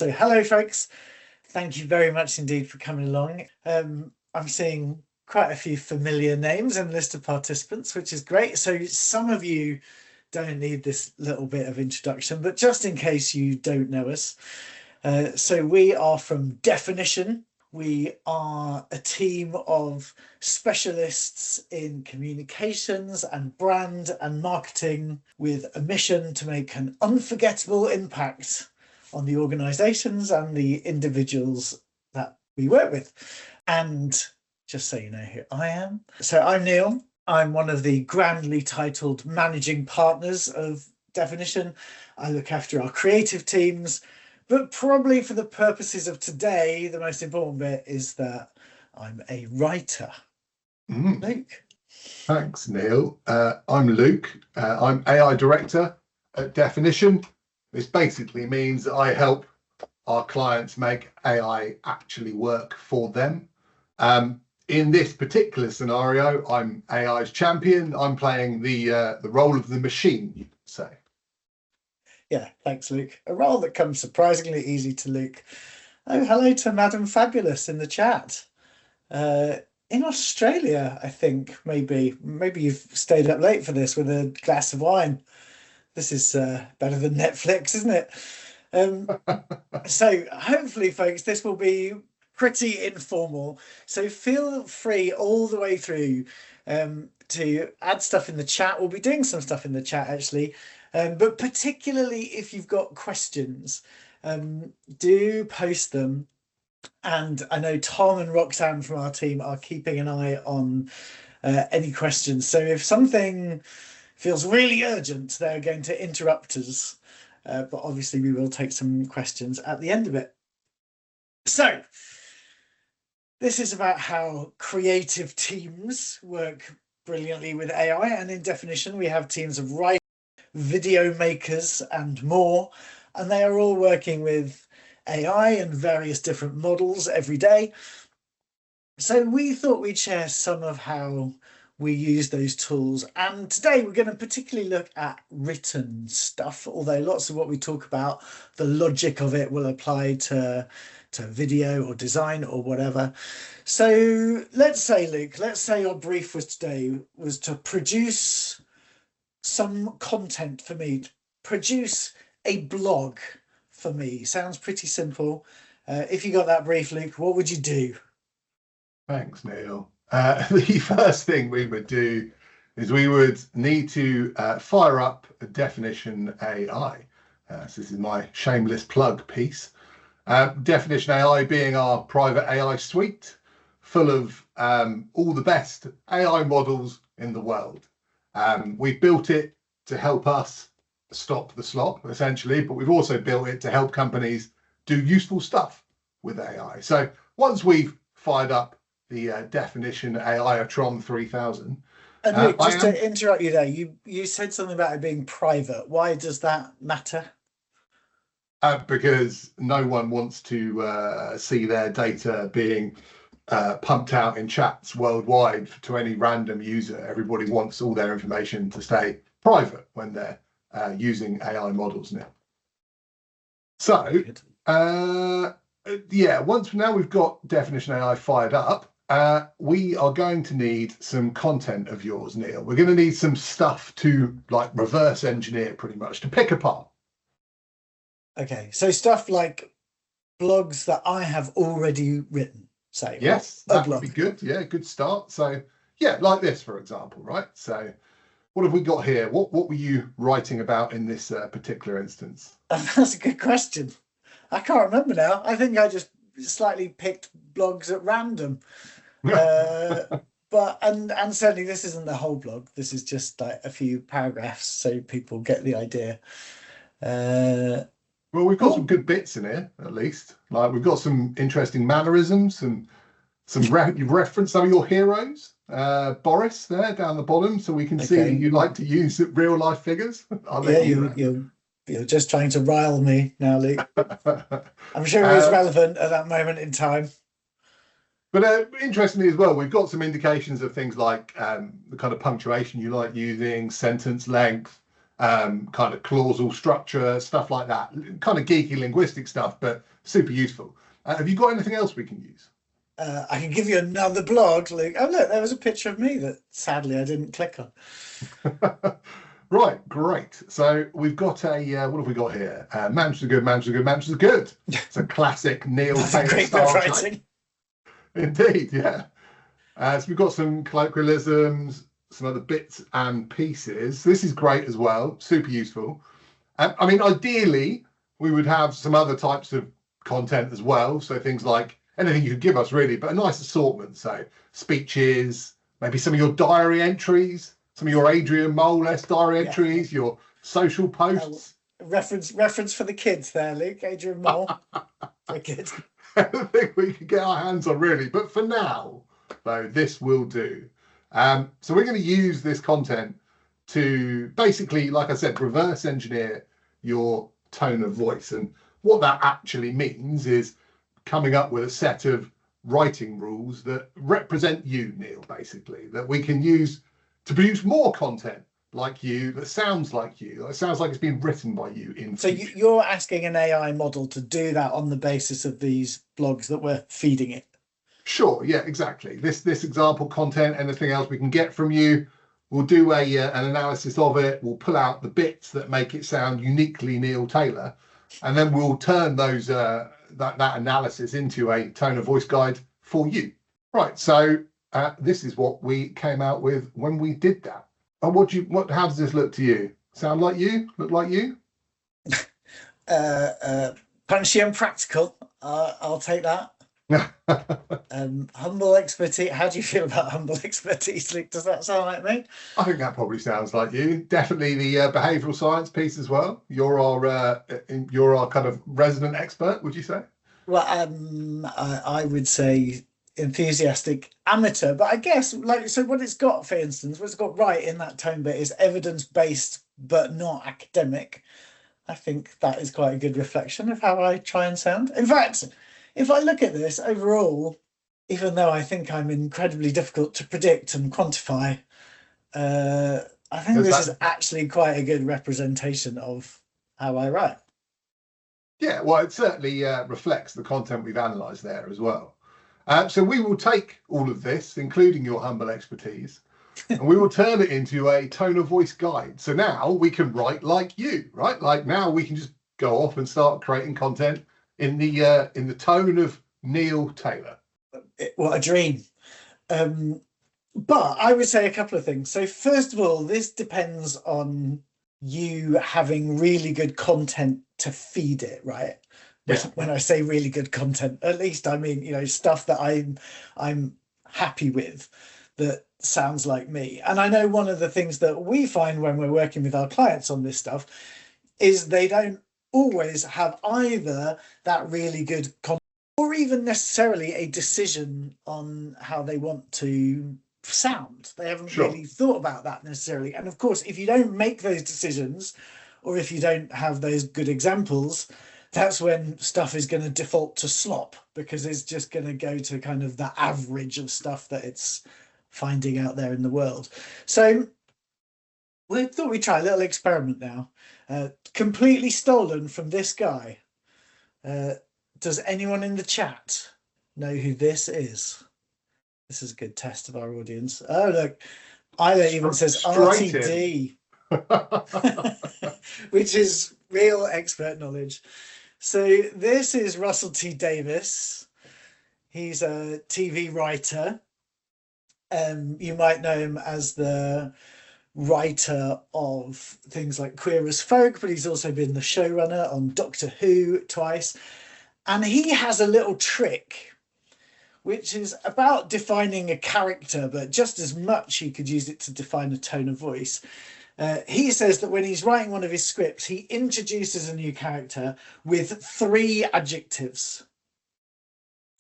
So hello folks, thank you very much indeed for coming along. I'm seeing quite a few familiar names in the list of participants, which is great. So some of you don't need this little bit of introduction, but just in case you don't know us, so we are from Definition. We are a team of specialists in communications and brand and marketing with a mission to make an unforgettable impact on the organizations and the individuals that we work with. And just so you know who I am. So I'm Neil. I'm one of the grandly titled managing partners of Definition. I look after our creative teams, but probably for the purposes of today, the most important bit is that I'm a writer. Luke. Thanks, Neil. I'm Luke. I'm AI director at Definition. This basically means that I help our clients make AI actually work for them. In this particular scenario, I'm AI's champion. I'm playing the role of the machine, you could say. Yeah, thanks, Luke. A role that comes surprisingly easy to Luke. Oh, hello to Madam Fabulous in the chat. In Australia, I think maybe you've stayed up late for this with a glass of wine. This is better than Netflix, isn't it? So hopefully, folks, this will be pretty informal. So feel free all the way through to add stuff in the chat. We'll be doing some stuff in the chat, actually. But particularly if you've got questions, do post them. And I know Tom and Roxanne from our team are keeping an eye on any questions. So if something feels really urgent, they're going to interrupt us. But obviously we will take some questions at the end of it. So this is about how creative teams work brilliantly with AI. And in Definition, we have teams of writers, video makers and more, and they are all working with AI and various different models every day. So we thought we'd share some of how we use those tools, and today we're going to particularly look at written stuff, although lots of what we talk about, the logic of it will apply to video or design or whatever. So let's say, Luke, let's say your brief was today was to produce some content for me, produce a blog for me. Sounds pretty simple. If you got that brief, Luke, what would you do? Thanks, Neil. The first thing we would do is we would need to fire up a Definition AI. So this is my shameless plug piece. Definition AI being our private AI suite, full of all the best AI models in the world. We've built it to help us stop the slop, essentially, but we've also built it to help companies do useful stuff with AI. So once we've fired up the Definition AI Tron 3000. And Luke, just to interrupt you there, you said something about it being private. Why does that matter? Because no one wants to see their data being pumped out in chats worldwide to any random user. Everybody wants all their information to stay private when they're using AI models now. So yeah, once now we've got Definition AI fired up, we are going to need some content of yours, Neil. We're going to need some stuff to like reverse engineer, pretty much, to pick apart. Okay, so stuff like blogs that I have already written, say. Yes, that would be good. Yeah, good start. So yeah, like this, for example, right? So what have we got here? What were you writing about in this particular instance? That's a good question. I can't remember now. I think I just slightly picked blogs at random. But and certainly this isn't the whole blog. This is just like a few paragraphs so people get the idea. Well, we've got some good bits in here, at least. Like we've got some interesting mannerisms and you've referenced some of your heroes. Boris there down the bottom, so we can see that you like to use real life figures. You're just trying to rile me now, Luke. I'm sure it was relevant at that moment in time. But interestingly as well, we've got some indications of things like the kind of punctuation you like using, sentence length, kind of clausal structure, stuff like that. Kind of geeky linguistic stuff, but super useful. Have you got anything else we can use? I can give you another blog, Luke. Oh, look, there was a picture of me that sadly I didn't click on. Right, great. So we've got what have we got here? Manchester Good, Manchester Good, Manchester Good. It's a classic Neil That's a Taylor great bit of style shape. writing. Indeed, yeah. So we've got some colloquialisms, some other bits and pieces. This is great as well, super useful. I mean, ideally, we would have some other types of content as well. So things like anything you could give us, really, but a nice assortment. So speeches, maybe some of your diary entries, some of your Adrian Moles diary entries, your social posts. Reference for the kids there, Luke. Adrian Mole. Very good. Anything we could get our hands on, really. But for now, though, this will do. So we're going to use this content to basically, like I said, reverse engineer your tone of voice. And what that actually means is coming up with a set of writing rules that represent you, Neil, basically, that we can use to produce more content like you, that sounds like you, that sounds like it's been written by you in So you're asking an AI model to do that on the basis of these blogs that we're feeding it? Sure, yeah, exactly. This example content, anything else we can get from you, we'll do an analysis of it. We'll pull out the bits that make it sound uniquely Neil Taylor, and then we'll turn those that analysis into a tone of voice guide for you. Right. So this is what we came out with when we did that. And how does this look to you? Sound like you? Look like you? Punchy and practical. I'll take that. Humble expertise. How do you feel about humble expertise, Luke? Does that sound like me? I think that probably sounds like you. Definitely the behavioural science piece as well. You're our kind of resident expert, would you say? Well, I would say enthusiastic amateur, but I guess so. What it's got, for instance, what it's got right in that tone bit is evidence-based, but not academic. I think that is quite a good reflection of how I try and sound. In fact, if I look at this overall, even though I think I'm incredibly difficult to predict and quantify, I think this is actually quite a good representation of how I write. Yeah, well, it certainly reflects the content we've analysed there as well. So we will take all of this, including your humble expertise, and we will turn it into a tone of voice guide. So now we can write like you, right? Like now we can just go off and start creating content in the tone of Neil Taylor. What a dream. But I would say a couple of things. So first of all, this depends on you having really good content to feed it, right? Yeah. When I say really good content, at least I mean, stuff that I'm happy with, that sounds like me. And I know one of the things that we find when we're working with our clients on this stuff is they don't always have either that really good content or even necessarily a decision on how they want to sound. They haven't really thought about that necessarily. And of course, if you don't make those decisions, or if you don't have those good examples, that's when stuff is going to default to slop, because it's just going to go to kind of the average of stuff that it's finding out there in the world. So we thought we'd try a little experiment now, completely stolen from this guy. Does anyone in the chat know who this is? This is a good test of our audience. Oh, look, Isla even says RTD, which is real expert knowledge. So this is Russell T. Davies. He's a TV writer. You might know him as the writer of things like Queer as Folk, but he's also been the showrunner on Doctor Who twice. And he has a little trick, which is about defining a character, but just as much he could use it to define a tone of voice. He says that when he's writing one of his scripts, he introduces a new character with 3 adjectives,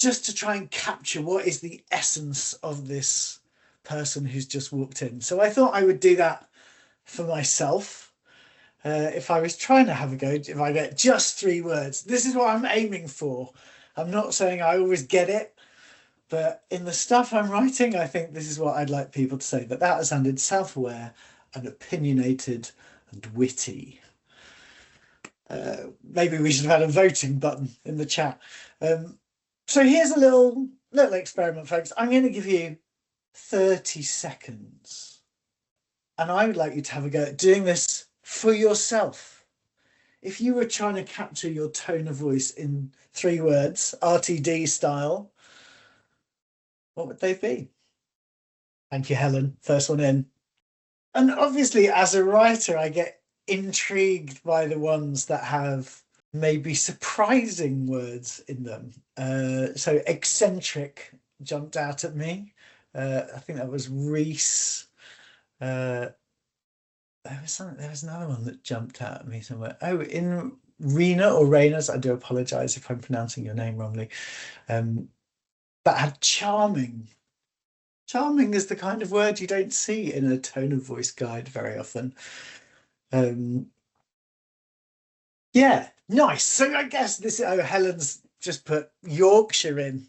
just to try and capture what is the essence of this person who's just walked in. So I thought I would do that for myself. If I was trying to have a go, if I get just 3 words, this is what I'm aiming for. I'm not saying I always get it, but in the stuff I'm writing, I think this is what I'd like people to say, that sounded self-aware and opinionated and witty. Maybe we should have had a voting button in the chat. So here's a little experiment, folks. I'm going to give you 30 seconds. And I would like you to have a go at doing this for yourself. If you were trying to capture your tone of voice in 3 words, RTD style, what would they be? Thank you, Helen. First one in. And obviously, as a writer, I get intrigued by the ones that have maybe surprising words in them. So eccentric jumped out at me. I think that was Reese. There was another one that jumped out at me somewhere. Oh, in Rena or Rainas, I do apologize if I'm pronouncing your name wrongly. That had charming. Charming is the kind of word you don't see in a tone of voice guide very often. Yeah, nice. So I guess this, Helen's just put Yorkshire in.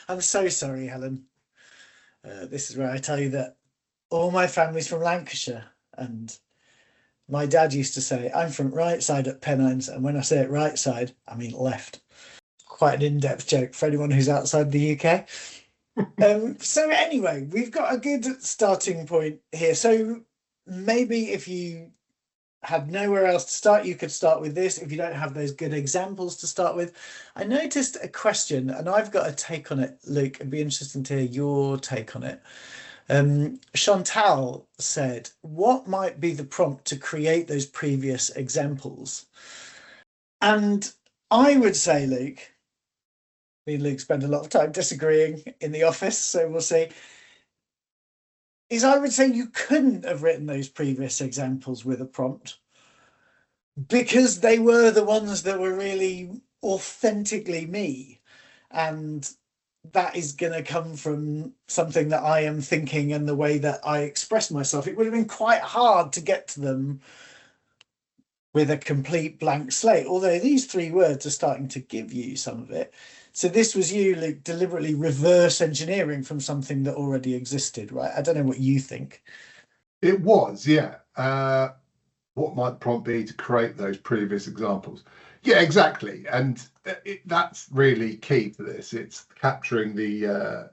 I'm so sorry, Helen. This is where I tell you that all my family's from Lancashire, and my dad used to say, I'm from right side at Pennines, and when I say it right side, I mean left. Quite an in-depth joke for anyone who's outside the UK. So anyway, we've got a good starting point here. So maybe if you had nowhere else to start, you could start with this. If you don't have those good examples to start with, I noticed a question, and I've got a take on it, Luke. It'd be interesting to hear your take on it. Chantal said, what might be the prompt to create those previous examples? And I would say, Luke, me and Luke spend a lot of time disagreeing in the office, so we'll see, is I would say you couldn't have written those previous examples with a prompt because they were the ones that were really authentically me. And that is going to come from something that I am thinking and the way that I express myself. It would have been quite hard to get to them with a complete blank slate, although these 3 words are starting to give you some of it. So this was you, like, deliberately reverse engineering from something that already existed, right? I don't know what you think. It was, yeah. What might the prompt be to create those previous examples? Yeah, exactly. And that's really key to this. It's capturing the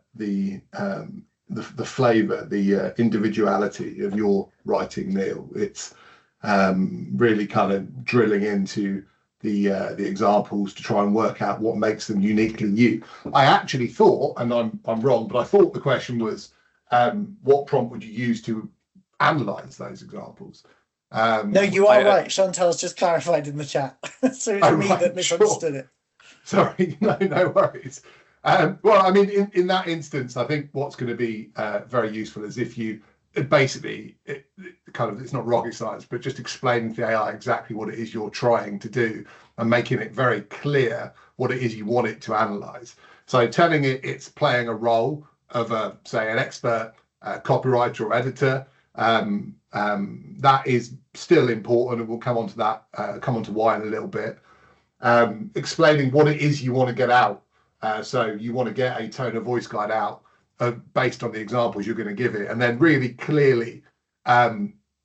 flavour, the individuality of your writing, Neil. It's really kind of drilling into the examples to try and work out what makes them uniquely you. I actually thought, and I'm wrong, but I thought the question was, what prompt would you use to analyse those examples? No, you are right. Chantal's just clarified in the chat. So it's me that misunderstood it. Sorry, no worries. Well, I mean, in that instance, I think what's going to be very useful is if you basically, it's not rocket science, but just explaining to the AI exactly what it is you're trying to do and making it very clear what it is you want it to analyze. So telling it it's playing a role of, say, an expert copywriter or editor, that is still important, and we'll come on to that, come on to why in a little bit. Explaining what it is you want to get out. So you want to get a tone of voice guide out based on the examples you're going to give it, and then really clearly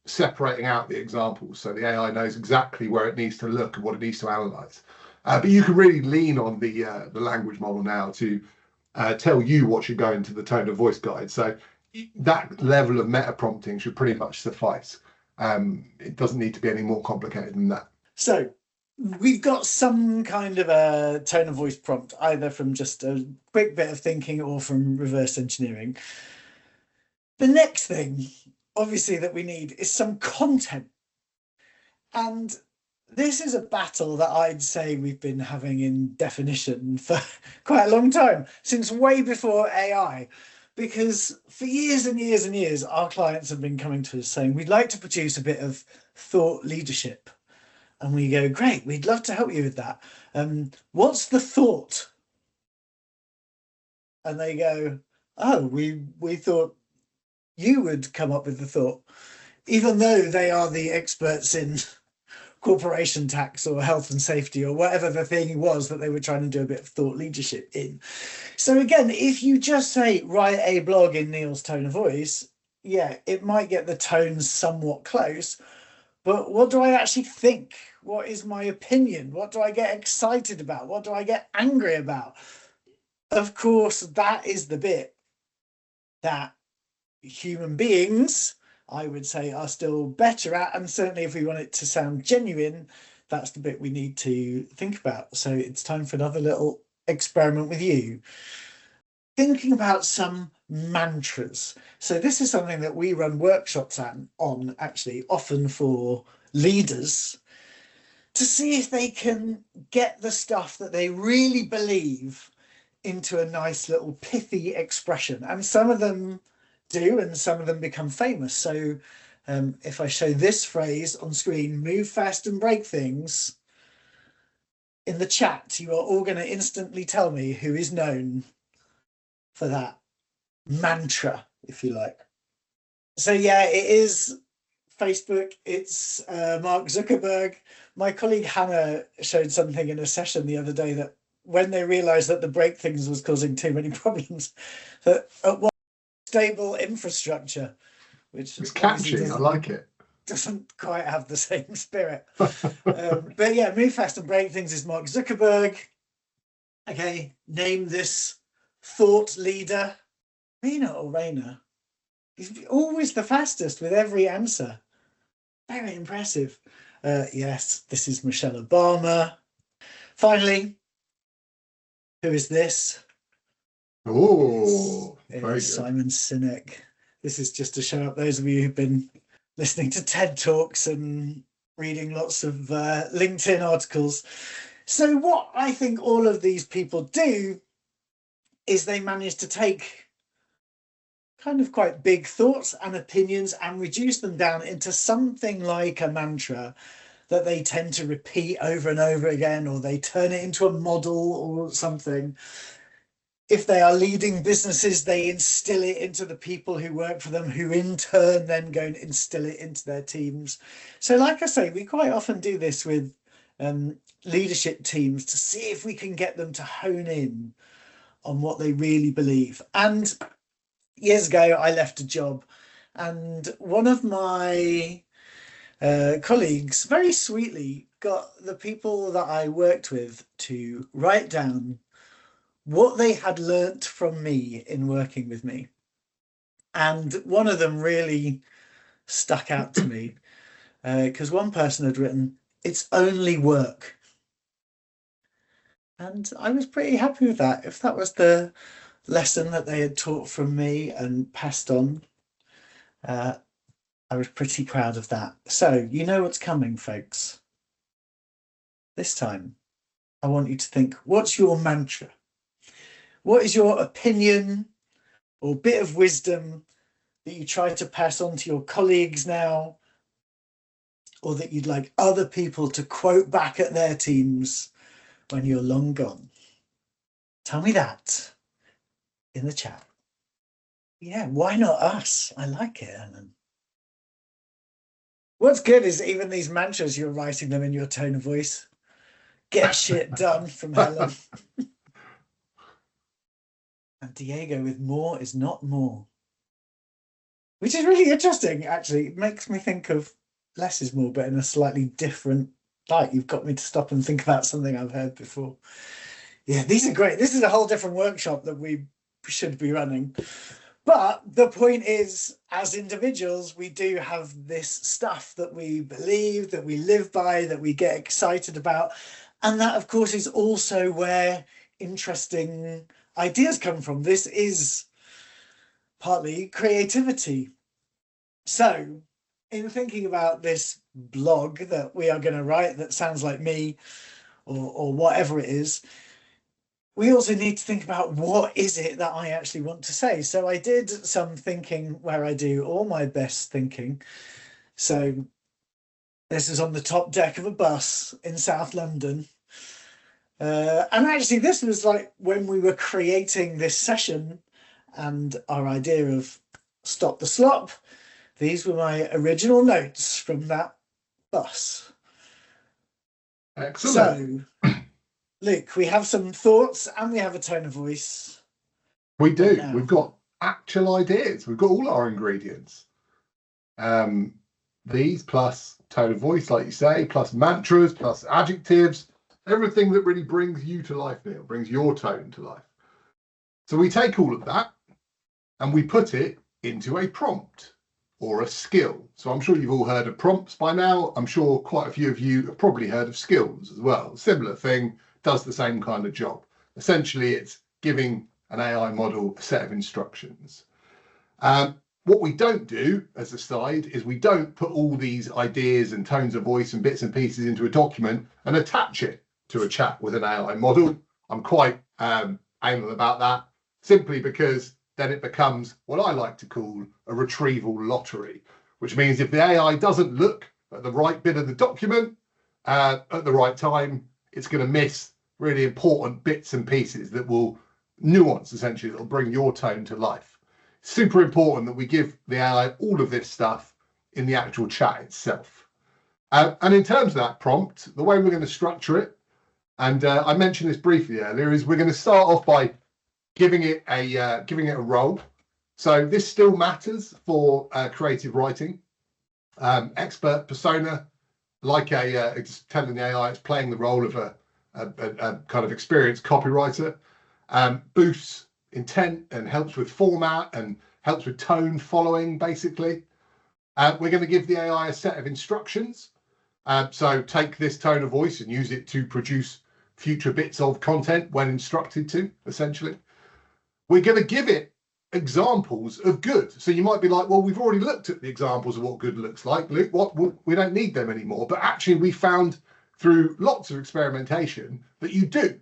separating out the examples so the AI knows exactly where it needs to look and what it needs to analyze. But you can really lean on the language model now to tell you what should go into the tone of voice guide. So that level of meta prompting should pretty much suffice. It doesn't need to be any more complicated than that. So we've got some kind of a tone of voice prompt, either from just a quick bit of thinking or from reverse engineering. The next thing, obviously, that we need is some content. And this is a battle that I'd say we've been having in definition for quite a long time, since way before AI. Because for years and years and years, our clients have been coming to us saying, we'd like to produce a bit of thought leadership. And we go, great, we'd love to help you with that. What's the thought? And they go, oh, we thought you would come up with the thought, even though they are the experts in corporation tax or health and safety or whatever the thing was that they were trying to do a bit of thought leadership in. So again, if you just say, write a blog in Neil's tone of voice, yeah, it might get the tones somewhat close, but what do I actually think? What is my opinion? What do I get excited about? What do I get angry about? Of course, that is the bit that human beings, I would say, are still better at. And certainly, if we want it to sound genuine, that's the bit we need to think about. So it's time for another little experiment with you. Thinking about some mantras. So this is something that we run workshops on actually, often for leaders to see if they can get the stuff that they really believe into a nice little pithy expression. And some of them do, and some of them become famous. So if I show this phrase on screen, move fast and break things, in the chat, you are all going to instantly tell me who is known for that mantra, if you like. So yeah, it is Facebook. It's Mark Zuckerberg. My colleague Hannah showed something in a session the other day that when they realized that the break things was causing too many problems, that at one stable infrastructure, which It's obviously catchy. I like it. doesn't quite have the same spirit. But yeah, move fast and break things is Mark Zuckerberg. Okay, name this thought leader. Rena or Rainer? He's always the fastest with every answer. Very impressive. Yes, this is Michelle Obama. Finally, who is this? Oh, It very is good. Simon Sinek. This is just to show up those of you who've been listening to TED Talks and reading lots of LinkedIn articles. So what I think all of these people do is they manage to take kind of quite big thoughts and opinions and reduce them down into something like a mantra that they tend to repeat over and over again, or they turn it into a model or something. If they are leading businesses, they instill it into the people who work for them, who in turn then go and instill it into their teams. So, like I say, we quite often do this with leadership teams to see if we can get them to hone in on what they really believe. And years ago, I left a job, and one of my colleagues very sweetly got the people that I worked with to write down what they had learnt from me in working with me. And one of them really stuck out to me because one person had written, "It's only work." And I was pretty happy with that. If that was the lesson that they had taught from me and passed on, uh, I was pretty proud of that. So, you know what's coming, folks. This time, I want you to think, what's your mantra? What is your opinion or bit of wisdom that you try to pass on to your colleagues now, or that you'd like other people to quote back at their teams when you're long gone? Tell me that in the chat. Yeah, why not us? I like it, Ellen. What's good is even these mantras, you're writing them in your tone of voice. Get shit done from Helen. And Diego with more is not more. Which is really interesting, actually. It makes me think of less is more, but in a slightly different light. You've got me to stop and think about something I've heard before. Yeah, these are great. This is a whole different workshop that we should be running. But the point is, as individuals, we do have this stuff that we believe, that we live by, that we get excited about. And that, of course, is also where interesting ideas come from. This is partly creativity. So, in thinking about this blog that we are going to write that sounds like me or whatever it is, we also need to think about what is it that I actually want to say. So I did some thinking where I do all my best thinking. So this is on the top deck of a bus in South London. And actually, this was like when we were creating this session and our idea of stop the slop. These were my original notes from that bus. Excellent. So, Luke, we have some thoughts and we have a tone of voice. We What do. now? We've got actual ideas. We've got all our ingredients. These plus tone of voice, like you say, plus mantras, plus adjectives, everything that really brings you to life, Neil, brings your tone to life. So we take all of that and we put it into a prompt or a skill. So I'm sure you've all heard of prompts by now. I'm sure quite a few of you have probably heard of skills as well. Similar thing, does the same kind of job. Essentially, it's giving an AI model a set of instructions. What we don't do as a side is we don't put all these ideas and tones of voice and bits and pieces into a document and attach it to a chat with an AI model. I'm quite anal about that, simply because then it becomes what I like to call a retrieval lottery, which means if the AI doesn't look at the right bit of the document at the right time, it's going to miss really important bits and pieces that will nuance, essentially, that will bring your tone to life. Super important that we give the AI all of this stuff in the actual chat itself. And in terms of that prompt, the way we're going to structure it, and I mentioned this briefly earlier, is we're going to start off by giving it a role. So this still matters for creative writing. Expert persona, like it's telling the AI it's playing the role of a kind of experienced copywriter. Boosts intent and helps with format and helps with tone following, basically. We're going to give the AI a set of instructions. So take this tone of voice and use it to produce future bits of content when instructed to, essentially. We're going to give it examples of good. So you might be like, well, we've already looked at the examples of what good looks like, Luke. We don't need them anymore. But actually, we found through lots of experimentation that you do.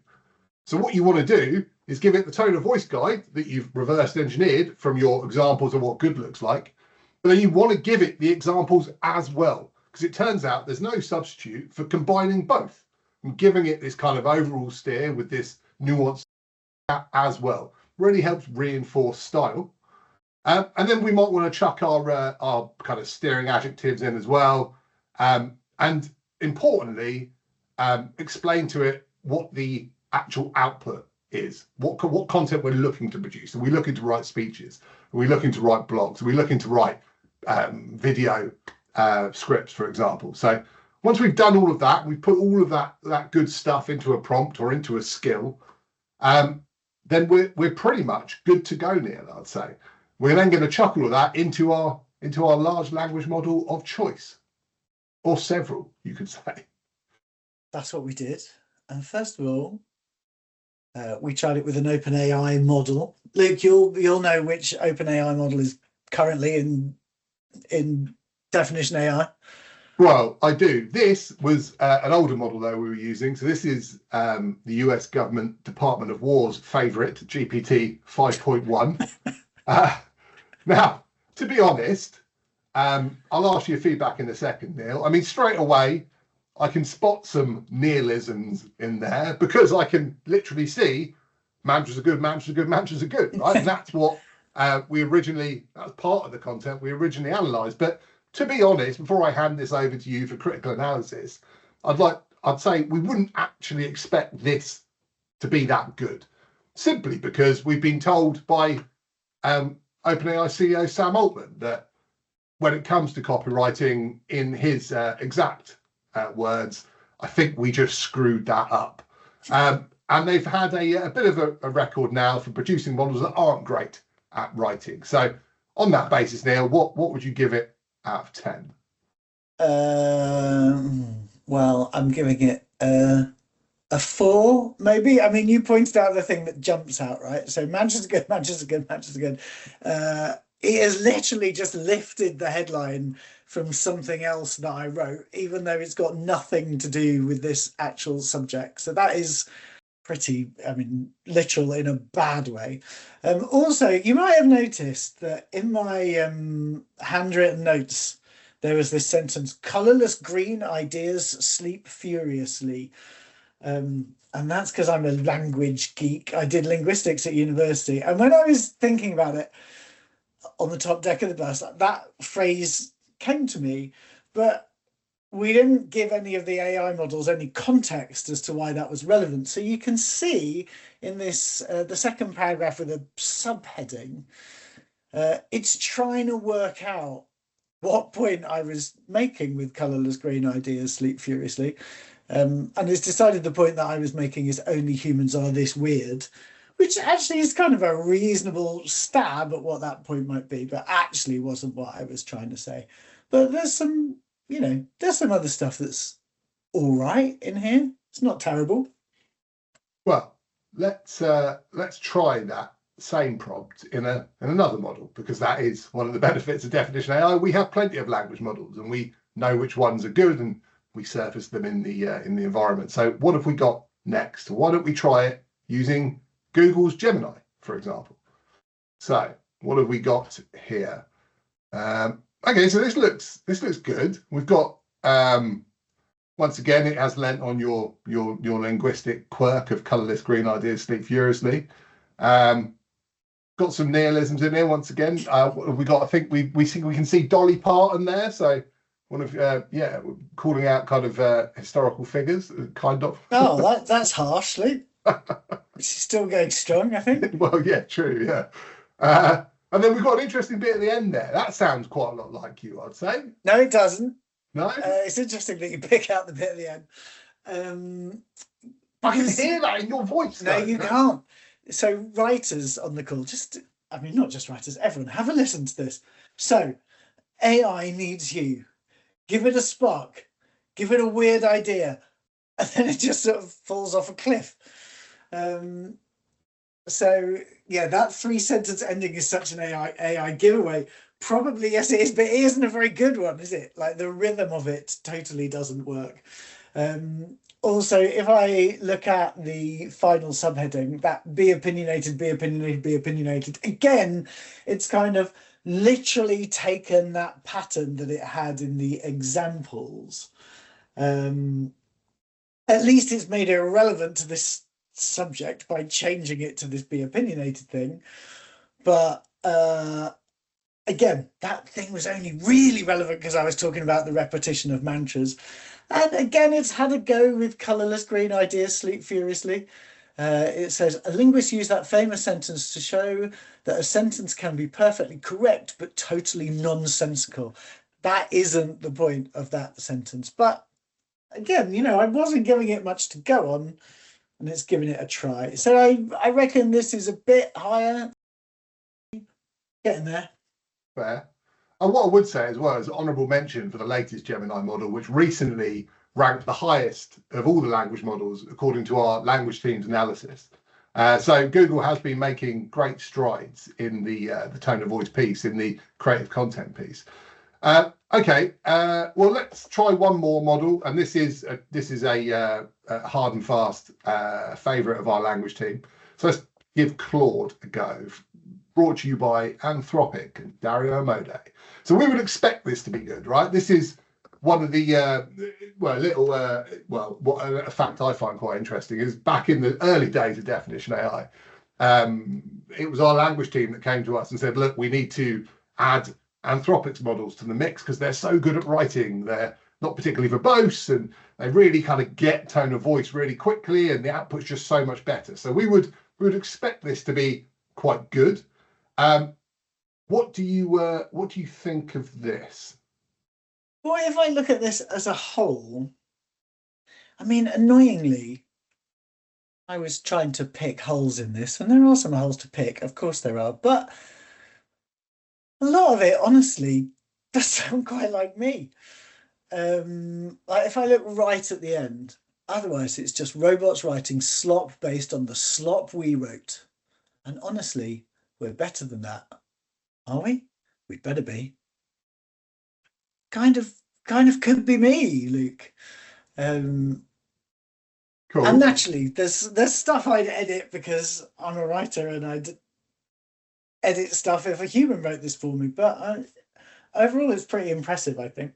So what you want to do is give it the tone of voice guide that you've reversed engineered from your examples of what good looks like. But then you want to give it the examples as well, because it turns out there's no substitute for combining both and giving it this kind of overall steer with this nuance as well. Really helps reinforce style. And then we might want to chuck our kind of steering adjectives in as well. And importantly, explain to it what the actual output is, what content we're looking to produce. Are we looking to write speeches? Are we looking to write blogs? Are we looking to write video scripts, for example? So once we've done all of that, we've put all of that good stuff into a prompt or into a skill, then we're pretty much good to go, Neil, I'd say. We're then going to chuck all of that into our large language model of choice, or several, you could say. That's what we did. And first of all, we tried it with an OpenAI model. Luke, you'll know which OpenAI model is currently in Definition AI. Well, I do. This was an older model, though, we were using. So this is the US Government Department of War's favourite, GPT 5.1. Now, to be honest, I'll ask you feedback in a second, Neil. I mean, straight away, I can spot some neologisms in there because I can literally see mantras are good, mantras are good, mantras are good, right? And that's what that was part of the content we originally analysed. But to be honest, before I hand this over to you for critical analysis, I'd say we wouldn't actually expect this to be that good, simply because we've been told by OpenAI CEO Sam Altman that when it comes to copywriting, in his exact words, I think we just screwed that up. And they've had a bit of a record now for producing models that aren't great at writing. So on that basis, Neil, what would you give it out of 10? Well, I'm giving it a 4, maybe. I mean, you pointed out the thing that jumps out, right? So Manchester good, Manchester good, Manchester good. It has literally just lifted the headline from something else that I wrote, even though it's got nothing to do with this actual subject. So that is pretty, I mean, literal in a bad way. Also, you might have noticed that in my handwritten notes, there was this sentence, colourless green ideas sleep furiously. And that's because I'm a language geek. I did linguistics at university. And when I was thinking about it on the top deck of the bus, that phrase came to me. But we didn't give any of the AI models any context as to why that was relevant. So you can see in this, the second paragraph with a subheading, It's trying to work out what point I was making with colourless green ideas sleep furiously. And it's decided the point that I was making is only humans are this weird, which actually is kind of a reasonable stab at what that point might be, but actually wasn't what I was trying to say. But there's some, there's some other stuff that's all right in here. It's not terrible. Well, let's try that same prompt in another model, because that is one of the benefits of definition AI. We have plenty of language models, and we know which ones are good, and we surface them in the environment. So what have we got next? Why don't we try it using Google's Gemini, for example? So what have we got here? Okay, so this looks good. We've got once again, it has lent on your linguistic quirk of colourless green ideas sleep furiously. Got some neologisms in here once again. What have we got? I think we can see Dolly Parton there. So one of calling out kind of historical figures, kind of. Oh, that's harsh, Luke. She's still going strong, I think. Well, yeah, true, yeah. And then we've got an interesting bit at the end there. That sounds quite a lot like you, I'd say. No, it doesn't. No, it's interesting that you pick out the bit at the end. I can hear that in your voice. No, you can't. So writers on the call, not just writers, everyone, have a listen to this. So AI needs you. Give it a spark. Give it a weird idea. And then it just sort of falls off a cliff. So yeah, that 3-sentence ending is such an AI giveaway. Probably yes, it is, but it isn't a very good one, is it? Like the rhythm of it totally doesn't work. Also, if I look at the final subheading, that be opinionated, be opinionated, be opinionated, again, it's kind of literally taken that pattern that it had in the examples. At least it's made it irrelevant to this subject by changing it to this be opinionated thing. But again, that thing was only really relevant because I was talking about the repetition of mantras. And again, it's had a go with colourless green ideas sleep furiously. It says, a linguist used that famous sentence to show that a sentence can be perfectly correct, but totally nonsensical. That isn't the point of that sentence. But again, I wasn't giving it much to go on, and it's giving it a try. So I reckon this is a bit higher. Getting there. Fair. And what I would say as well is honourable mention for the latest Gemini model, which recently ranked the highest of all the language models according to our language team's analysis. So Google has been making great strides in the tone of voice piece, in the creative content piece. Okay, well, let's try one more model, and this is a hard and fast favourite of our language team. So let's give Claude a go. Brought to you by Anthropic and Dario Amode. So we would expect this to be good, right? This is one of the a fact I find quite interesting is back in the early days of definition AI, it was our language team that came to us and said, look, we need to add Anthropic's models to the mix because they're so good at writing. They're not particularly verbose, and they really kind of get tone of voice really quickly, and the output's just so much better. So we would expect this to be quite good. What do you think of this? Well, if I look at this as a whole, I mean, annoyingly, I was trying to pick holes in this, and there are some holes to pick, of course there are, but a lot of it, honestly, does sound quite like me. Like if I look right at the end, otherwise it's just robots writing slop based on the slop we wrote. And honestly, we're better than that, are we? We'd better be. Kind of could be me, Luke. Cool. And naturally, there's stuff I'd edit because I'm a writer and I'd edit stuff if a human wrote this for me. But overall, it's pretty impressive, I think.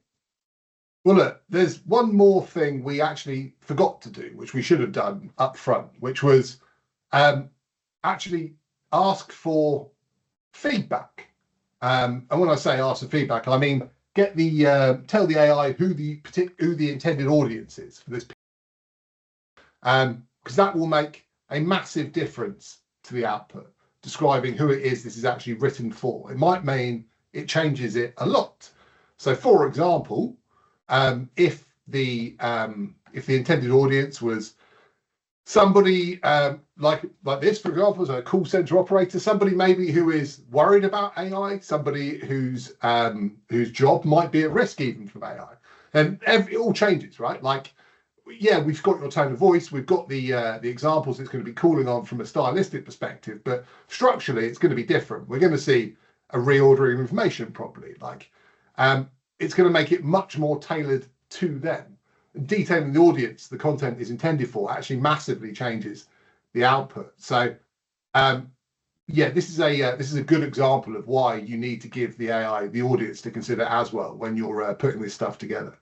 Well, look, there's one more thing we actually forgot to do, which we should have done up front, which was actually ask for feedback. And when I say ask for feedback, I mean get the tell the AI who the intended audience is for this, because that will make a massive difference to the output. describing who it is this is actually written for. It might mean it changes it a lot. So, for example, if the intended audience was somebody like this, for example, as a call center operator, somebody maybe who is worried about AI, somebody whose job might be at risk even from AI, and it all changes, right? Like, yeah, we've got your tone of voice, we've got the examples it's going to be calling on from a stylistic perspective, but structurally it's going to be different. We're going to see a reordering of information probably. Like, it's going to make it much more tailored to them. Detailing the audience the content is intended for actually massively changes the output. So, yeah, this is a good example of why you need to give the AI the audience to consider as well when you're putting this stuff together.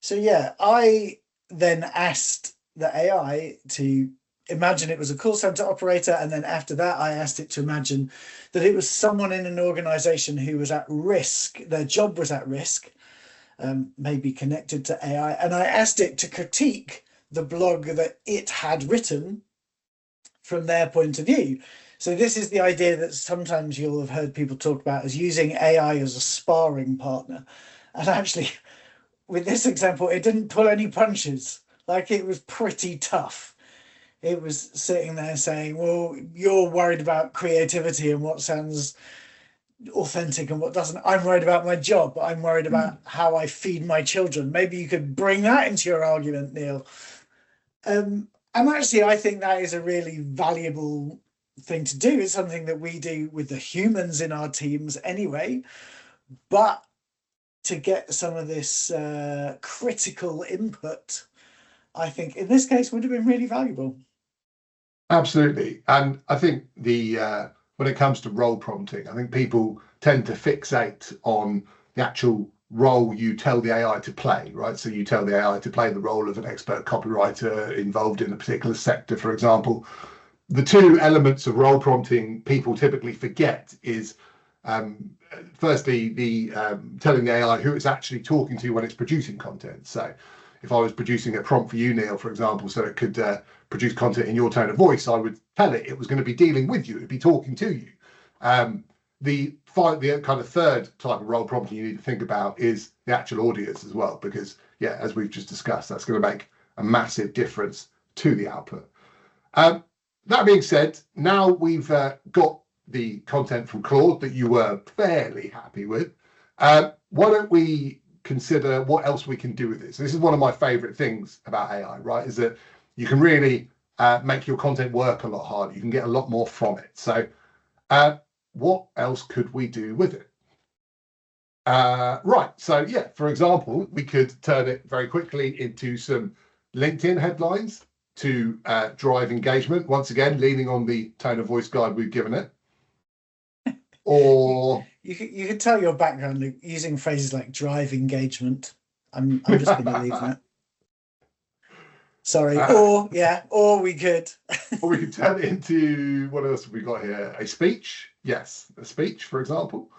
So yeah, I then asked the AI to imagine it was a call center operator, and then after that, I asked it to imagine that it was someone in an organization who was at risk, their job was at risk, maybe connected to AI, and I asked it to critique the blog that it had written from their point of view. So this is the idea that sometimes you'll have heard people talk about as using AI as a sparring partner. And actually, with this example, it didn't pull any punches. Like, it was pretty tough. It was sitting there saying, well, you're worried about creativity and what sounds authentic and what doesn't. I'm worried about my job. I'm worried about how I feed my children. Maybe you could bring that into your argument, Neil. And actually, I think that is a really valuable thing to do. It's something that we do with the humans in our teams anyway. But to get some of this critical input, I think in this case would have been really valuable. Absolutely. And I think when it comes to role prompting, I think people tend to fixate on the actual role you tell the AI to play, right? So you tell the AI to play the role of an expert copywriter involved in a particular sector, for example. The two elements of role prompting people typically forget is firstly, the telling the AI who it's actually talking to when it's producing content. So if I was producing a prompt for you, Neil, for example, so it could produce content in your tone of voice, I would tell it was going to be dealing with you, it'd be talking to you. The kind of third type of role prompting you need to think about is the actual audience as well, because, yeah, as we've just discussed, that's going to make a massive difference to the output. That being said, now we've got the content from Claude that you were fairly happy with. Why don't we consider what else we can do with this? This is one of my favorite things about AI, right? Is that you can really make your content work a lot harder. You can get a lot more from it. So what else could we do with it? Right. So yeah, for example, we could turn it very quickly into some LinkedIn headlines to drive engagement. Once again, leaning on the tone of voice guide we've given it. Or you can tell your background, Luke, using phrases like drive engagement. I'm just going to leave that. Sorry. Or we could. Or we could turn it into, what else have we got here? A speech. Yes, a speech, for example.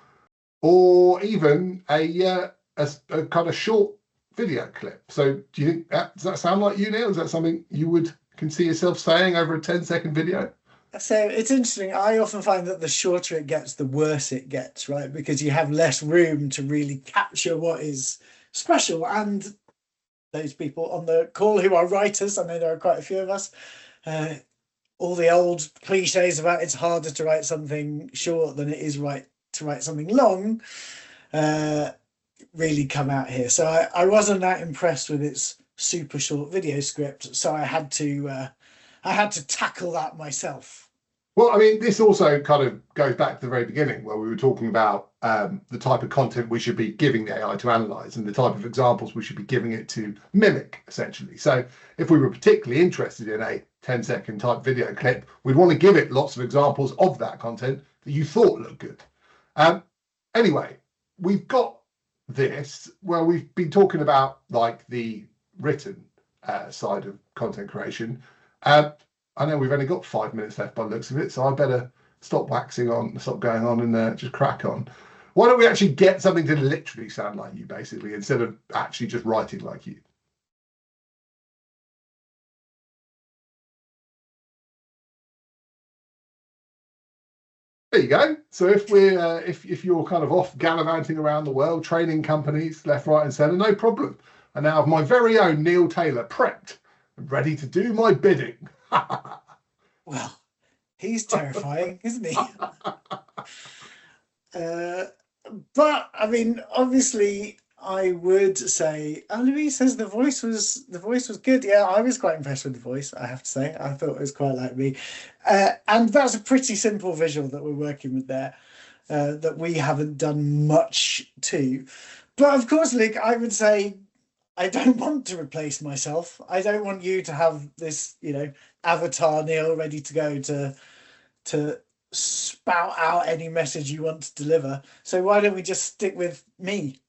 Or even a kind of short video clip. So do you think does that sound like you, Neil? Is that something you can see yourself saying over a 10-second video? So it's interesting. I often find that the shorter it gets, the worse it gets, right? Because you have less room to really capture what is special. And those people on the call who are writers, I know there are quite a few of us, all the old cliches about it's harder to write something short than it is to write something long really come out here. So I wasn't that impressed with its super short video script. So I had to tackle that myself. Well, I mean, this also kind of goes back to the very beginning where we were talking about the type of content we should be giving the AI to analyze and the type of examples we should be giving it to mimic, essentially. So if we were particularly interested in a 10-second type video clip, we'd want to give it lots of examples of that content that you thought looked good. Anyway, we've got this where we've been talking about like the written side of content creation. I know we've only got 5 minutes left by the looks of it, so I better stop going on and just crack on. Why don't we actually get something to literally sound like you, basically, instead of actually just writing like you? There you go. So if we're if you're kind of off gallivanting around the world, training companies left, right, and centre, no problem. I now have my very own Neil Taylor prepped and ready to do my bidding. Well, he's terrifying, isn't he? Uh, but I mean, obviously, I would say. Oh, Louise says the voice was good. Yeah, I was quite impressed with the voice. I have to say, I thought it was quite like me, and that's a pretty simple visual that we're working with there. That we haven't done much to, but of course, Luke, I would say I don't want to replace myself. I don't want you to have this, avatar Neil ready to go to spout out any message you want to deliver. So why don't we just stick with me?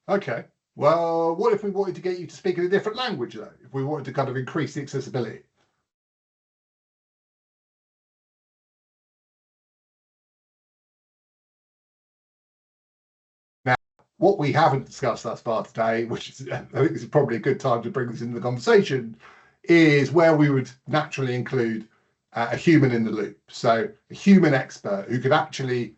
Okay. Well, what if we wanted to get you to speak in a different language, though? If we wanted to kind of increase the accessibility? Now, what we haven't discussed thus far today, which is, I think this is probably a good time to bring this into the conversation, is where we would naturally include a human in the loop. So a human expert who can actually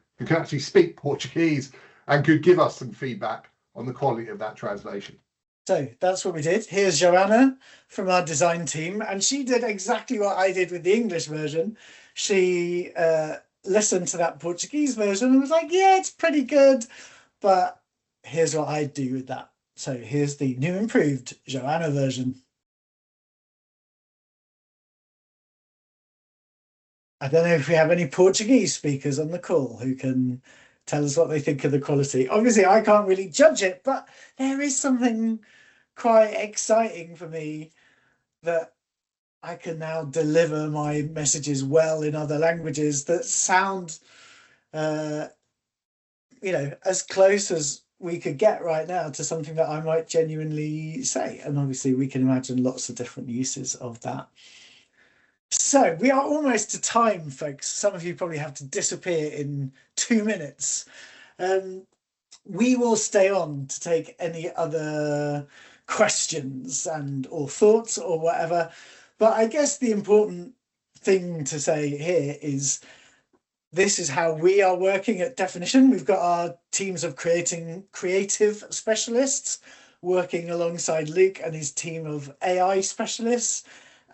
speak Portuguese and could give us some feedback on the quality of that translation. So that's what we did. Here's Joanna from our design team, and she did exactly what I did with the English version. She listened to that Portuguese version and was like, yeah, it's pretty good, but here's what I do with that. So here's the new improved Joanna version. I don't know if we have any Portuguese speakers on the call who can tell us what they think of the quality. Obviously, I can't really judge it, but there is something quite exciting for me that I can now deliver my messages well in other languages that sound, uh, as close as we could get right now to something that I might genuinely say. And obviously, we can imagine lots of different uses of that. So we are almost to time, folks. Some of you probably have to disappear in 2 minutes. We will stay on to take any other questions and or thoughts or whatever. But I guess the important thing to say here is this is how we are working at Definition. We've got our teams of creative specialists working alongside Luke and his team of AI specialists.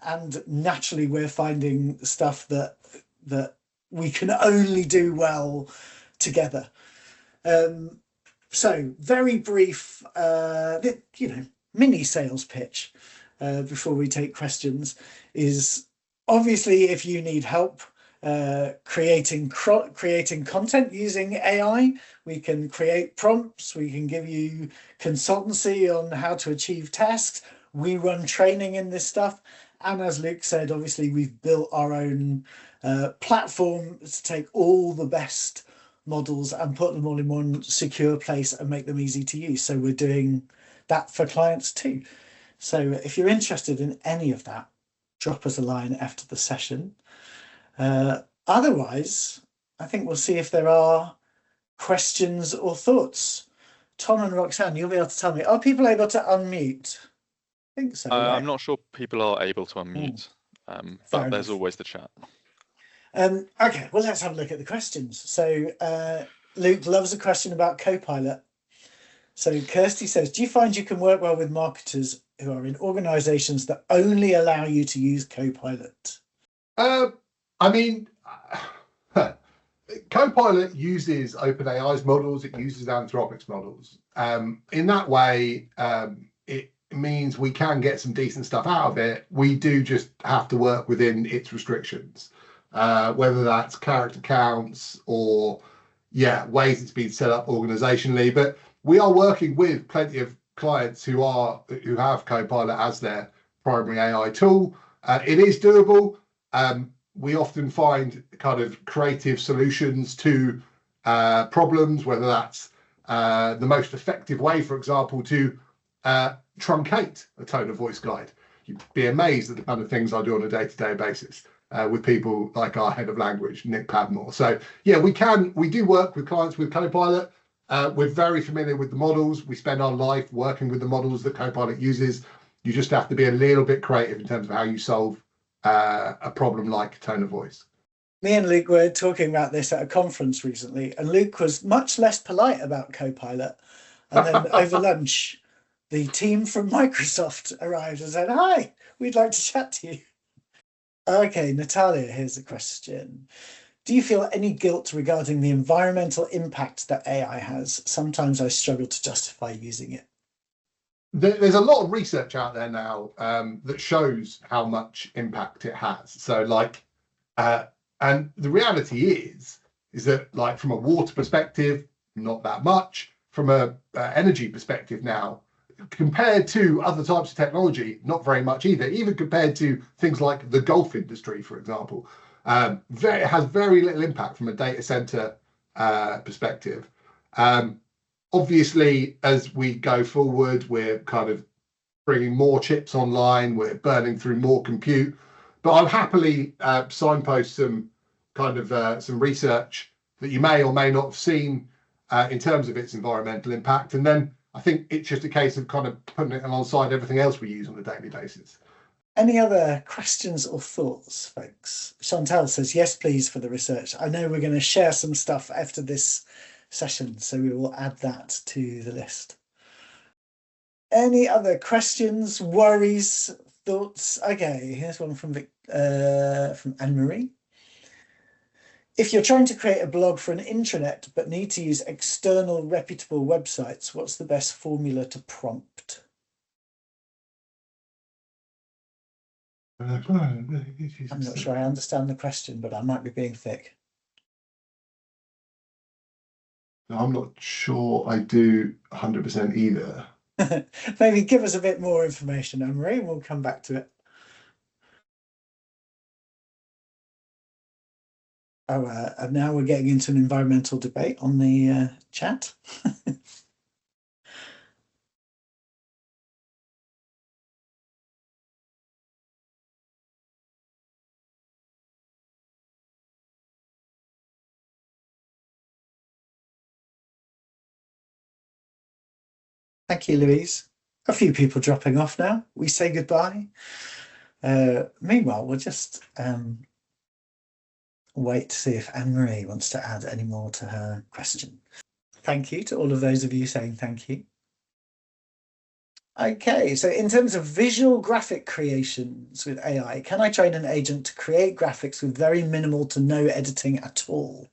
And naturally, we're finding stuff that we can only do well together. So very brief, mini sales pitch before we take questions is obviously if you need help creating content using AI, we can create prompts, we can give you consultancy on how to achieve tasks. We run training in this stuff. And as Luke said, obviously, we've built our own platform to take all the best models and put them all in one secure place and make them easy to use. So we're doing that for clients too. So if you're interested in any of that, drop us a line after the session. Otherwise, I think we'll see if there are questions or thoughts. Tom and Roxanne, you'll be able to tell me, are people able to unmute? I think so. Right? I'm not sure people are able to unmute, but there's always the chat. Okay, well, let's have a look at the questions. So Luke loves a question about Copilot. So Kirsty says, do you find you can work well with marketers who are in organizations that only allow you to use Copilot? Copilot uses OpenAI's models, it uses Anthropic's models. In that way, it means we can get some decent stuff out of it. We do just have to work within its restrictions, whether that's character counts or ways it's been set up organizationally. But we are working with plenty of clients who have Copilot as their primary AI tool. It is doable. We often find kind of creative solutions to problems, whether that's the most effective way, for example, to truncate a tone of voice guide. You'd be amazed at the kind of things I do on a day-to-day basis with people like our head of language, Nick Padmore. So yeah, we do work with clients with Copilot. We're very familiar with the models. We spend our life working with the models that Copilot uses. You just have to be a little bit creative in terms of how you solve a problem like tone of voice. Me and Luke were talking about this at a conference recently, and Luke was much less polite about Copilot. And then over lunch, the team from Microsoft arrived and said, "Hi, we'd like to chat to you." Okay, Natalia, here's a question. Do you feel any guilt regarding the environmental impact that AI has? Sometimes I struggle to justify using it. There's a lot of research out there now that shows how much impact it has. So like, and the reality is that like from a water perspective, not that much. From a energy perspective now, compared to other types of technology, not very much either. Even compared to things like the golf industry, for example, it has very little impact from a data center perspective. Obviously, as we go forward, we're kind of bringing more chips online, we're burning through more compute. But I'll happily signpost some kind of some research that you may or may not have seen in terms of its environmental impact. And then I think it's just a case of kind of putting it alongside everything else we use on a daily basis. Any other questions or thoughts, folks? Chantal says, yes, please, for the research. I know we're going to share some stuff after this session, so we will add that to the list. Any other questions, worries, thoughts? Okay, here's one from Anne-Marie. If you're trying to create a blog for an intranet but need to use external reputable websites, what's the best formula to prompt? I'm not sure I understand the question, but I might be being thick. I'm not sure I do 100% either. Maybe give us a bit more information, Anne-Marie, and we'll come back to it. Oh, and now we're getting into an environmental debate on the chat. Thank you, Louise. A few people dropping off now. We say goodbye. Meanwhile, we'll just wait to see if Anne-Marie wants to add any more to her question. Thank you to all of those of you saying thank you. Okay, so in terms of visual graphic creations with AI, can I train an agent to create graphics with very minimal to no editing at all?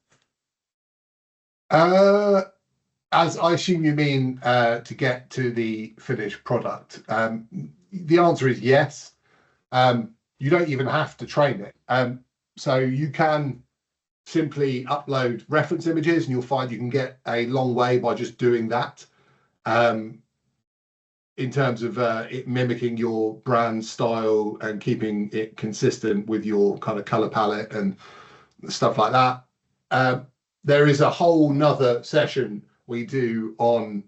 As I assume you mean to get to the finished product. The answer is yes. You don't even have to train it. So you can simply upload reference images and you'll find you can get a long way by just doing that. In terms of it mimicking your brand style and keeping it consistent with your kind of color palette and stuff like that. There is a whole nother session we do on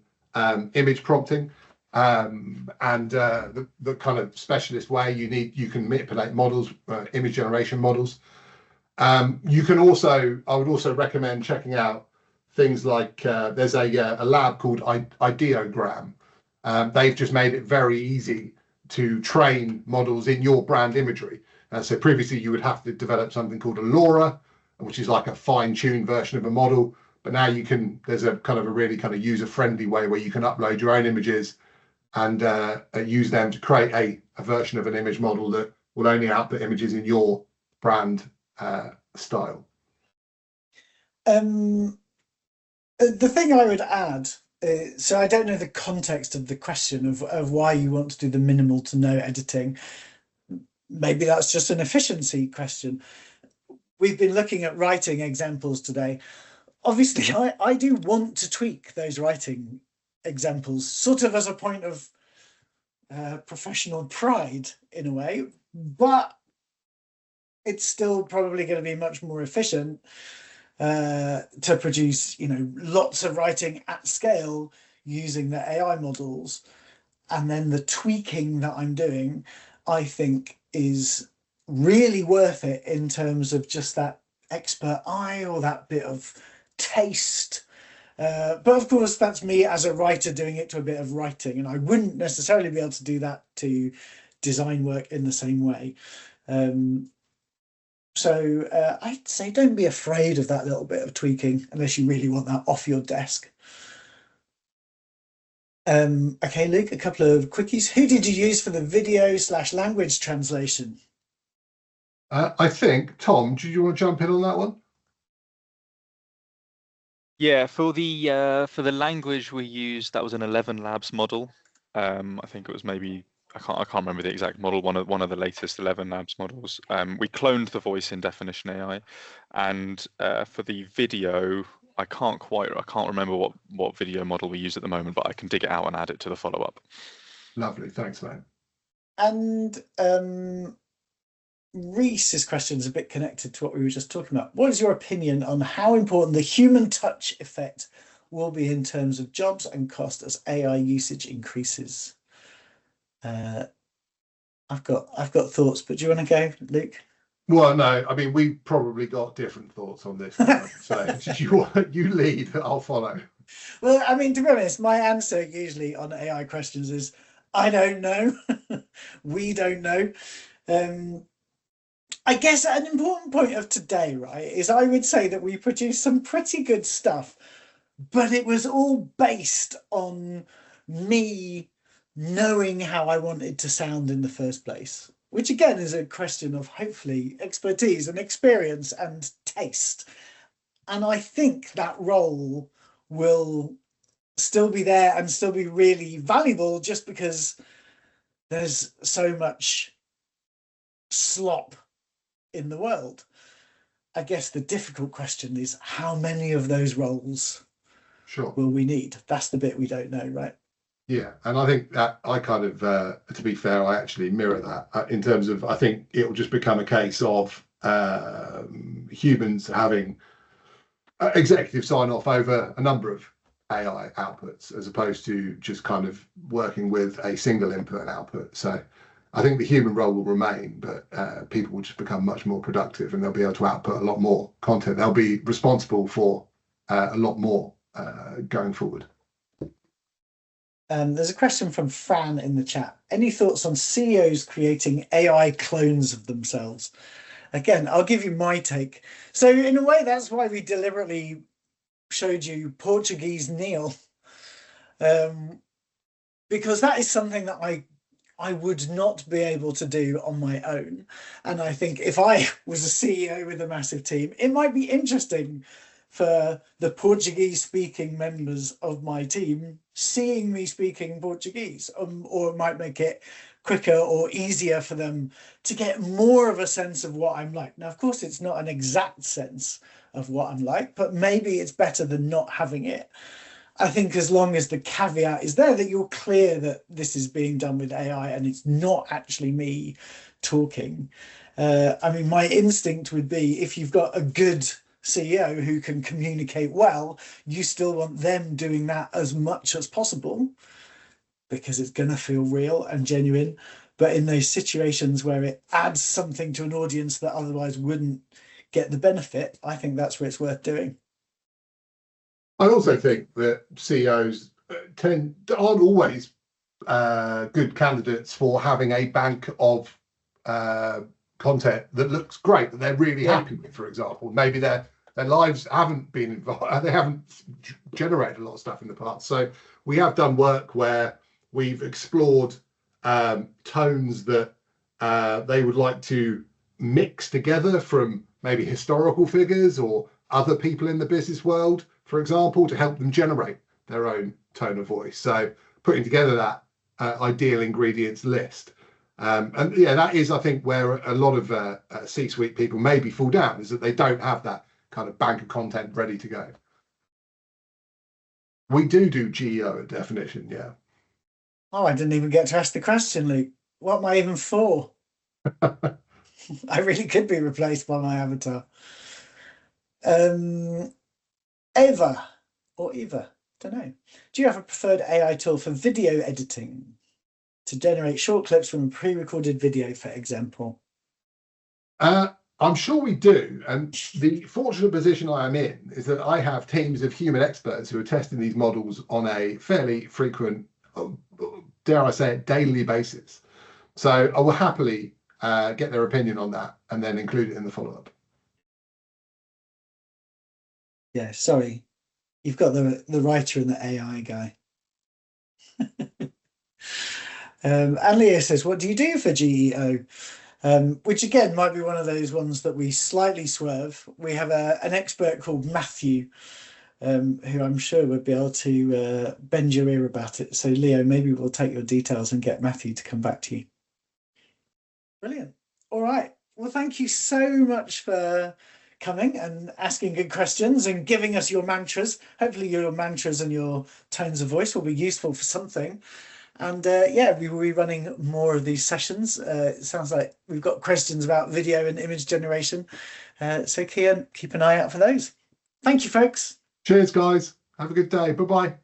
image prompting and the kind of specialist way you can manipulate models, image generation models. You can also, I would also recommend checking out things like there's a lab called Ideogram. They've just made it very easy to train models in your brand imagery. So previously you would have to develop something called a LoRa, which is like a fine-tuned version of a model. But now you can, there's a kind of a really kind of user-friendly way where you can upload your own images and use them to create a version of an image model that will only output images in your brand style. The thing I would add, so I don't know the context of the question of why you want to do the minimal to no editing. Maybe that's just an efficiency question. We've been looking at writing examples today. Obviously, I do want to tweak those writing examples, sort of as a point of professional pride in a way, but it's still probably going to be much more efficient to produce, lots of writing at scale using the AI models. And then the tweaking that I'm doing, I think, is really worth it in terms of just that expert eye or that bit of taste. But of course, that's me as a writer doing it to a bit of writing, and I wouldn't necessarily be able to do that to design work in the same way. So I'd say don't be afraid of that little bit of tweaking unless you really want that off your desk. Okay, Luke, a couple of quickies. Who did you use for the video/language translation? I think, Tom, do you want to jump in on that one? Yeah, for the language we used, that was an 11 Labs model. I think it was maybe I can't remember the exact model. One of the latest 11 Labs models. We cloned the voice in Definition AI, and for the video, I can't remember what video model we use at the moment, but I can dig it out and add it to the follow-up. Lovely, thanks, mate. And Reese's question is a bit connected to what we were just talking about. What is your opinion on how important the human touch effect will be in terms of jobs and cost as AI usage increases? I've got thoughts, but do you want to go, Luke? Well, no, I mean, we've probably got different thoughts on this. So you lead, I'll follow. Well, I mean, to be honest, my answer usually on AI questions is, I don't know. We don't know. I guess an important point of today, right, is I would say that we produced some pretty good stuff, but it was all based on me knowing how I wanted to sound in the first place, which again is a question of hopefully expertise and experience and taste. And I think that role will still be there and still be really valuable just because there's so much slop in the world. I guess the difficult question is how many of those roles will we need? That's the bit we don't know, right? Yeah, and I think that I kind of, to be fair, I actually mirror that in terms of I think it will just become a case of humans having executive sign off over a number of AI outputs as opposed to just kind of working with a single input and output. So I think the human role will remain, but people will just become much more productive and they'll be able to output a lot more content. They'll be responsible for a lot more going forward. There's a question from Fran in the chat. Any thoughts on CEOs creating AI clones of themselves? Again, I'll give you my take. So in a way, that's why we deliberately showed you Portuguese Neil, because that is something that I would not be able to do on my own. And I think if I was a CEO with a massive team, it might be interesting for the Portuguese speaking members of my team seeing me speaking Portuguese, or it might make it quicker or easier for them to get more of a sense of what I'm like. Now, of course, it's not an exact sense of what I'm like, but maybe it's better than not having it. I think as long as the caveat is there that you're clear that this is being done with AI and it's not actually me talking. I mean, my instinct would be if you've got a good CEO who can communicate well, you still want them doing that as much as possible because it's going to feel real and genuine. But in those situations where it adds something to an audience that otherwise wouldn't get the benefit, I think that's where it's worth doing. I also think that CEOs aren't always good candidates for having a bank of content that looks great, that they're really happy with, for example. Maybe their lives haven't been involved, they haven't generated a lot of stuff in the past. So we have done work where we've explored tones that they would like to mix together from maybe historical figures or other people in the business world, for example, to help them generate their own tone of voice. So putting together that ideal ingredients list. And yeah, that is, I think, where a lot of C-suite people maybe fall down, is that they don't have that kind of bank of content ready to go. We do GEO at Definition, yeah. Oh, I didn't even get to ask the question, Luke. What am I even for? I really could be replaced by my avatar. Eva, don't know. Do you have a preferred AI tool for video editing to generate short clips from a pre-recorded video, for example? I'm sure we do. And the fortunate position I am in is that I have teams of human experts who are testing these models on a fairly frequent, dare I say it, daily basis. So I will happily get their opinion on that, and then include it in the follow-up. Yeah, sorry. You've got the writer and the AI guy. And Leo says, what do you do for GEO? Which again might be one of those ones that we slightly swerve. We have an expert called Matthew, who I'm sure would be able to bend your ear about it. So Leo, maybe we'll take your details and get Matthew to come back to you. Brilliant. All right. Well, thank you so much for coming and asking good questions and giving us your mantras. Hopefully your mantras and your tones of voice will be useful for something. And yeah, we will be running more of these sessions. It sounds like we've got questions about video and image generation. So Kian, keep an eye out for those. Thank you, folks. Cheers, guys. Have a good day. Bye-bye.